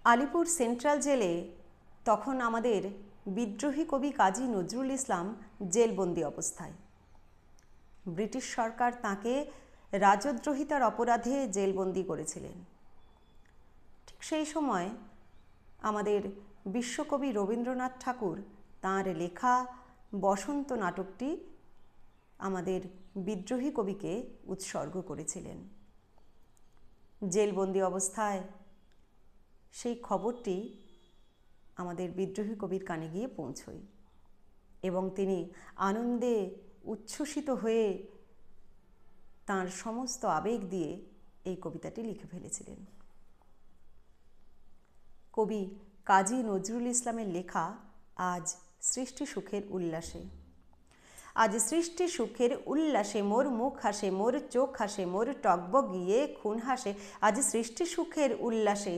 Alipur central জেলে তখন আমাদের বিদ্রোহী কবি কাজী নজরুল ইসলাম জেলবন্দি অবস্থায়। ব্রিটিশ সরকার তাঁকে রাজদ্রোহিতার অপরাধে জেলবন্দি করেছিলেন। ঠিক সেই সময় আমাদের বিশ্বকবি রবীন্দ্রনাথ ঠাকুর তাঁর লেখা বসন্ত নাটকটি আমাদের বিদ্রোহী কবিকে উৎসর্গ করেছিলেন। জেলবন্দি অবস্থায় সেই খবরটি আমাদের বিদ্রোহী কবির কানে গিয়ে পৌঁছয় এবং তিনি আনন্দে উচ্ছ্বসিত হয়ে তাঁর সমস্ত আবেগ দিয়ে এই কবিতাটি লিখে ফেলেছিলেন। কবি কাজী নজরুল ইসলামের লেখা আজ সৃষ্টি সুখের উল্লাসে। আজ সৃষ্টি সুখের উল্লাসে মোর মুখ হাসে, মোর চোখ হাসে, মোর টকবগিয়ে খুন হাসে। আজ সৃষ্টি সুখের উল্লাসে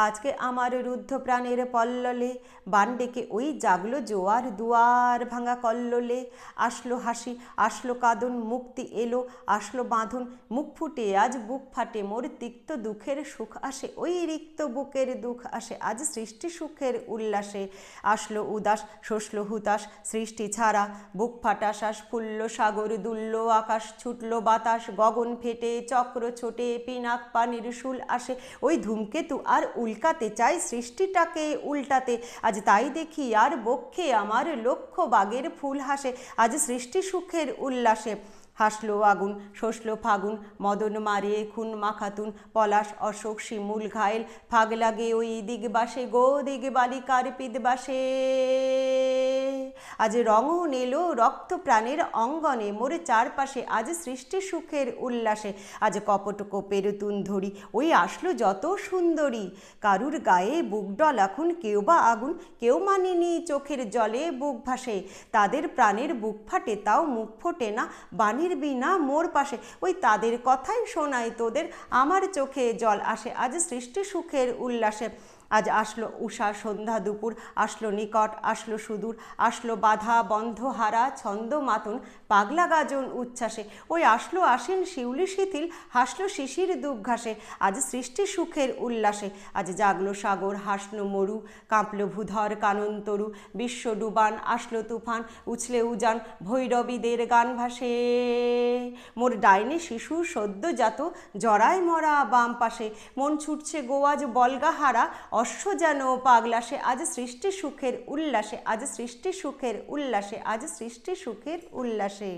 আজকে আমার রুদ্ধ প্রাণের পল্ললে বান ডেকে ওই জাগলো জোয়ার দুয়ার ভাঙা কল্লোলে। আসলো হাসি আসলো কাঁদন মুক্তি এলো আসলো বাঁধন মুখ ফুটে আজ বুক ফাটে মোর তিক্ত দুঃখের সুখ আসে ওই রিক্ত বুকের দুঃখ আসে। আজ সৃষ্টি সুখের উল্লাসে আসলো উদাস শসলো হুতাশ সৃষ্টি ছাড়া বুক ফাটা শ্বাস ফুলল সাগর দুলল আকাশ ছুটল বাতাস গগন ফেটে চক্র ছোটে পিনাক পানির শুল আসে ওই ধূমকেতু আর উল্কাতে চাই সৃষ্টিটাকে উল্টাতে। আজ তাই দেখি আর বক্ষে আমার লক্ষ বাগের ফুল হাসে। আজ সৃষ্টি সুখের উল্লাসে হাসলো আগুন শসলো ফাগুন মদন মারে খুন মাখাতুন পলাশ অশোক শিমুল ঘায়েল ফাগ লাগে ওই দিগবাসে গো দিগ বালিকার পিদবাসে। আজ রঙন এলো রক্ত প্রাণের অঙ্গনে মোর চারপাশে আজ সৃষ্টি সুখের উল্লাসে। আজ কপট কোপের তুন ধরি ওই আসলো যত সুন্দরী কারুর গায়ে বুক ডলাখুন কেউ বা আগুন কেউ মানেনি চোখের জলে বুক ভাসে তাদের প্রাণের বুক ফাটে তাও মুখ ফোটে না বাণীর বিনা মোর পাশে ওই তাদের কথাই শোনাই তোদের আমার চোখে জল আসে। আজ সৃষ্টি সুখের উল্লাসে আজ আসলো উষা সন্ধ্যা দুপুর আসলো নিকট আসলো সুদূর আসলো বাধা বন্ধ হারা ছন্দ মাতুন পাগলা গাজন উচ্ছ্বাসে ওই আসলো আসেন শিউলি শিথিল হাসলো শিশির দুব ঘাসে। আজ সৃষ্টি সুখের উল্লাসে আজ জাগলো সাগর হাসলো মরু কাঁপলো ভূধর কানন তরু বিশ্ব ডুবান আসলো তুফান উছলে উজান ভৈরবীদের গান ভাসে মোর ডাইনে শিশু সদ্যজাত জরায় মরা বাম পাশে মন ছুটছে গোয়াজ বলগা হারা অশ্ব যেন পাগলাসে। আজ সৃষ্টি সুখের উল্লাসে আজ সৃষ্টি সুখের উল্লাসে আজ সৃষ্টি সুখের উল্লাসে।